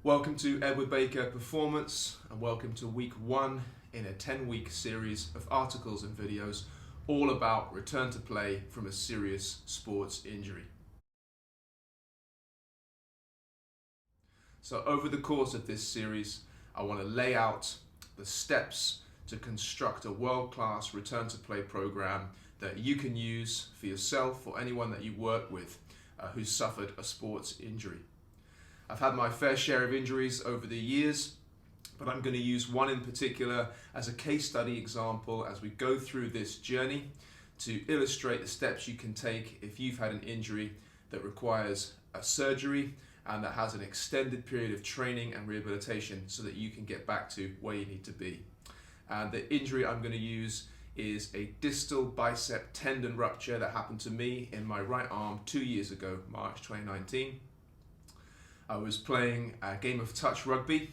Welcome to Edward Baker Performance, and welcome to week 1 in a 10-week series of articles and videos all about return to play from a serious sports injury. So over the course of this series, I want to lay out the steps to construct a world-class return to play program that you can use for yourself or anyone that you work with who's suffered a sports injury. I've had my fair share of injuries over the years, but I'm going to use one in particular as a case study example as we go through this journey to illustrate the steps you can take if you've had an injury that requires a surgery and that has an extended period of training and rehabilitation so that you can get back to where you need to be. And the injury I'm going to use is a distal bicep tendon rupture that happened to me in my right arm 2 years ago, March 2019. I was playing a game of touch rugby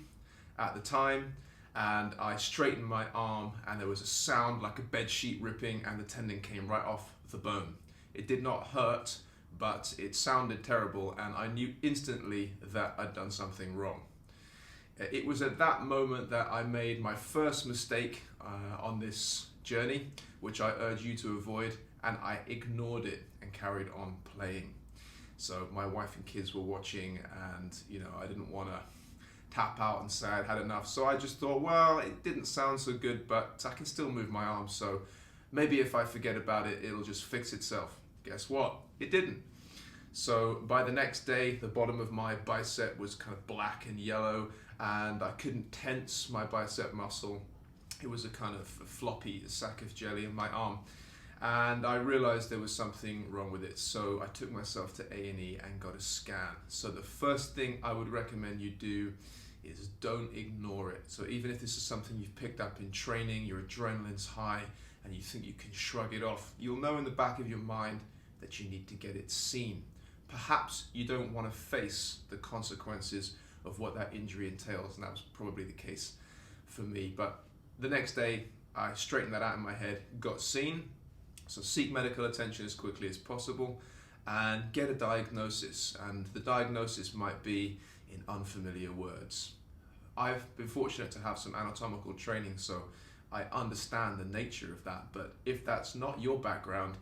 at the time, and I straightened my arm and there was a sound like a bed sheet ripping and the tendon came right off the bone. It did not hurt, but it sounded terrible and I knew instantly that I'd done something wrong. It was at that moment that I made my first mistake on this journey, which I urge you to avoid, and I ignored it and carried on playing. So my wife and kids were watching and I didn't want to tap out and say I'd had enough. So I just thought, well, it didn't sound so good, but I can still move my arm. So maybe if I forget about it, it'll just fix itself. Guess what? It didn't. So by the next day, the bottom of my bicep was kind of black and yellow and I couldn't tense my bicep muscle. It was a kind of floppy sack of jelly in my arm. And I realized there was something wrong with it, so I took myself to A&E and got a scan. So the first thing I would recommend you do is don't ignore it. So even if this is something you've picked up in training, your adrenaline's high and you think you can shrug it off, you'll know in the back of your mind that you need to get it seen. Perhaps you don't want to face the consequences of what that injury entails, and that was probably the case for me. But the next day I straightened that out in my head, got seen. So seek medical attention as quickly as possible and get a diagnosis. And the diagnosis might be in unfamiliar words. I've been fortunate to have some anatomical training, so I understand the nature of that. But if that's not your background,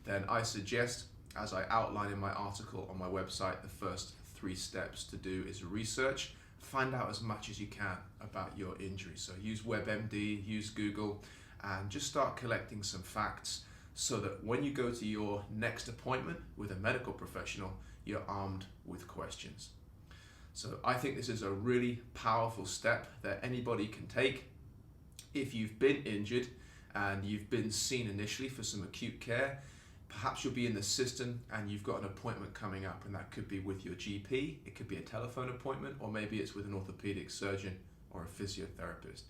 then I suggest, as I outline in my article on my website, the first 3 steps to do is research. Find out as much as you can about your injury. So use WebMD, use Google, and just start collecting some facts, so that when you go to your next appointment with a medical professional, you're armed with questions. So I think this is a really powerful step that anybody can take. If you've been injured and you've been seen initially for some acute care, perhaps you'll be in the system and you've got an appointment coming up, and that could be with your GP, it could be a telephone appointment, or maybe it's with an orthopedic surgeon or a physiotherapist.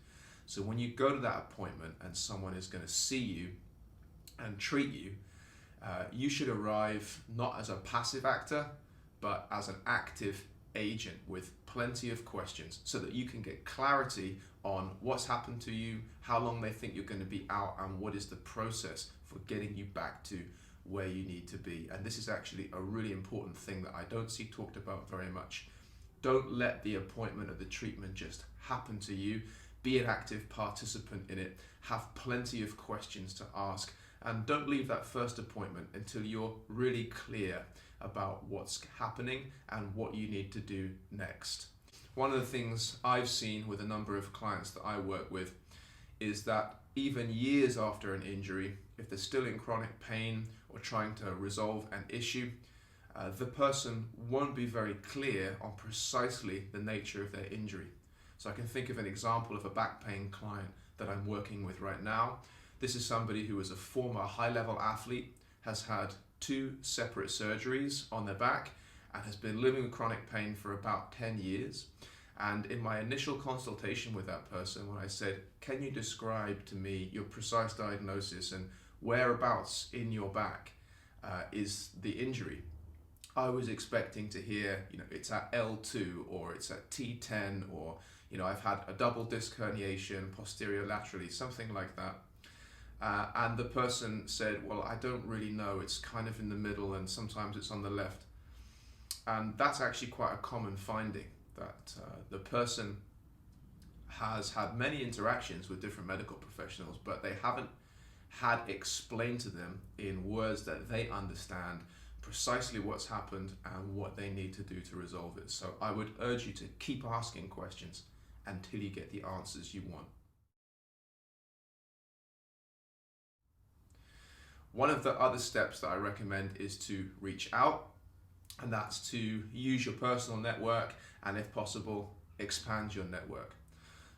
So when you go to that appointment and someone is going to see you and treat you, you should arrive not as a passive actor, but as an active agent with plenty of questions so that you can get clarity on what's happened to you, how long they think you're going to be out, and what is the process for getting you back to where you need to be. And this is actually a really important thing that I don't see talked about very much. Don't let the appointment or the treatment just happen to you. Be an active participant in it. Have plenty of questions to ask. And don't leave that first appointment until you're really clear about what's happening and what you need to do next. One of the things I've seen with a number of clients that I work with is that even years after an injury, if they're still in chronic pain or trying to resolve an issue, the person won't be very clear on precisely the nature of their injury. So I can think of an example of a back pain client that I'm working with right now. This is somebody who was a former high-level athlete, has had 2 separate surgeries on their back, and has been living with chronic pain for about 10 years. And in my initial consultation with that person, when I said, can you describe to me your precise diagnosis and whereabouts in your back is the injury? I was expecting to hear, it's at L2 or it's at T10 or, I've had a double disc herniation posterior laterally, something like that. And the person said, well, I don't really know, it's kind of in the middle and sometimes it's on the left. And that's actually quite a common finding. that the person has had many interactions with different medical professionals, but they haven't had explained to them in words that they understand precisely what's happened and what they need to do to resolve it. So I would urge you to keep asking questions until you get the answers you want. One of the other steps that I recommend is to reach out, and that's to use your personal network and, if possible, expand your network.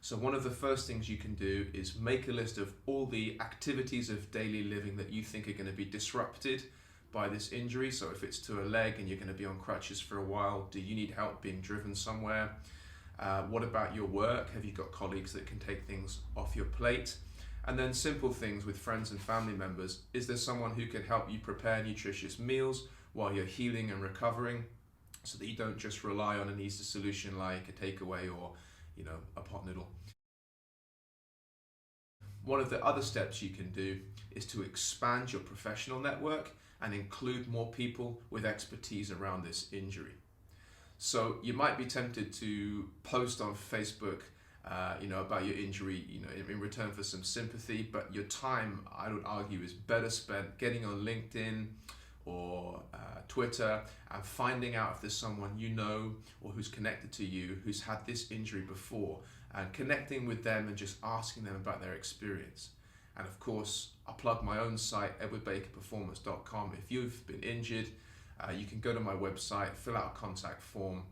So one of the first things you can do is make a list of all the activities of daily living that you think are going to be disrupted by this injury. So if it's to a leg and you're going to be on crutches for a while, do you need help being driven somewhere? What about your work? Have you got colleagues that can take things off your plate? And then simple things with friends and family members. Is there someone who can help you prepare nutritious meals while you're healing and recovering, so that you don't just rely on an easy solution like a takeaway or, a pot noodle? One of the other steps you can do is to expand your professional network and include more people with expertise around this injury. So you might be tempted to post on Facebook about your injury, in return for some sympathy, but your time, I would argue, is better spent getting on LinkedIn or Twitter and finding out if there's someone you know or who's connected to you who's had this injury before, and connecting with them and just asking them about their experience. And of course, I'll plug my own site, edwardbakerperformance.com. If you've been injured, you can go to my website, fill out a contact form,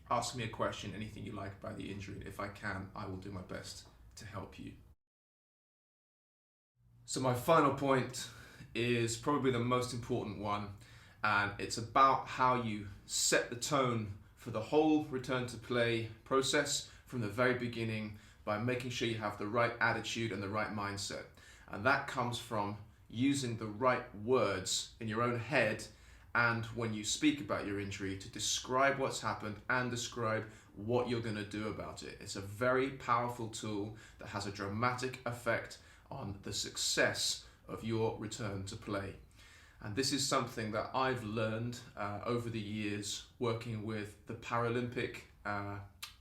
ask me a question, anything you like about the injury, and if I can, I will do my best to help you. So my final point is probably the most important one, and it's about how you set the tone for the whole return to play process from the very beginning by making sure you have the right attitude and the right mindset. And that comes from using the right words in your own head and when you speak about your injury to describe what's happened and describe what you're going to do about it. It's a very powerful tool that has a dramatic effect on the success of your return to play. And this is something that I've learned over the years working with the Paralympic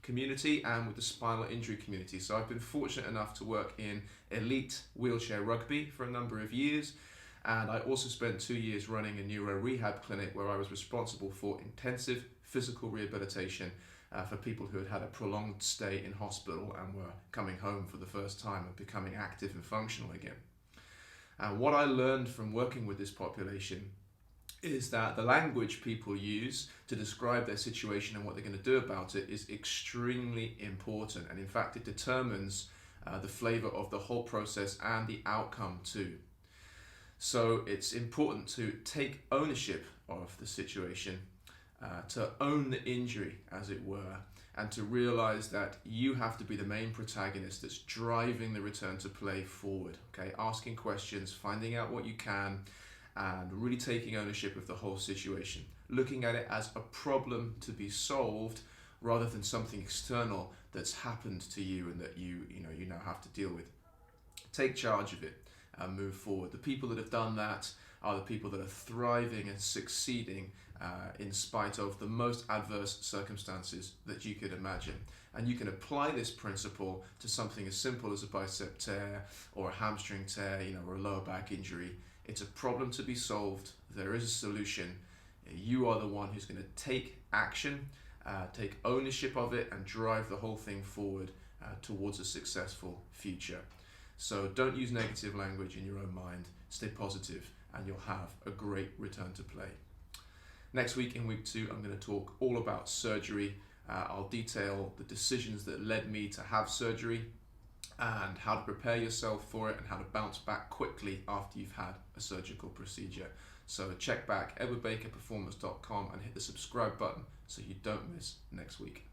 community and with the spinal injury community. So I've been fortunate enough to work in elite wheelchair rugby for a number of years. And I also spent 2 years running a neuro rehab clinic where I was responsible for intensive physical rehabilitation for people who had had a prolonged stay in hospital and were coming home for the first time and becoming active and functional again. And what I learned from working with this population is that the language people use to describe their situation and what they're going to do about it is extremely important. And in fact, it determines the flavor of the whole process and the outcome too. So it's important to take ownership of the situation, to own the injury, as it were, and to realize that you have to be the main protagonist that's driving the return to play forward. Okay, asking questions, finding out what you can, and really taking ownership of the whole situation. Looking at it as a problem to be solved rather than something external that's happened to you and that you now have to deal with. Take charge of it and move forward. The people that have done that are the people that are thriving and succeeding in spite of the most adverse circumstances that you could imagine. And you can apply this principle to something as simple as a bicep tear or a hamstring tear, or a lower back injury. It's a problem to be solved. There is a solution. You are the one who's going to take action, take ownership of it, and drive the whole thing forward towards a successful future. So don't use negative language in your own mind. Stay positive and you'll have a great return to play. Next week, in week 2, I'm going to talk all about surgery. I'll detail the decisions that led me to have surgery and how to prepare yourself for it and how to bounce back quickly after you've had a surgical procedure. So check back edwardbakerperformance.com and hit the subscribe button so you don't miss next week.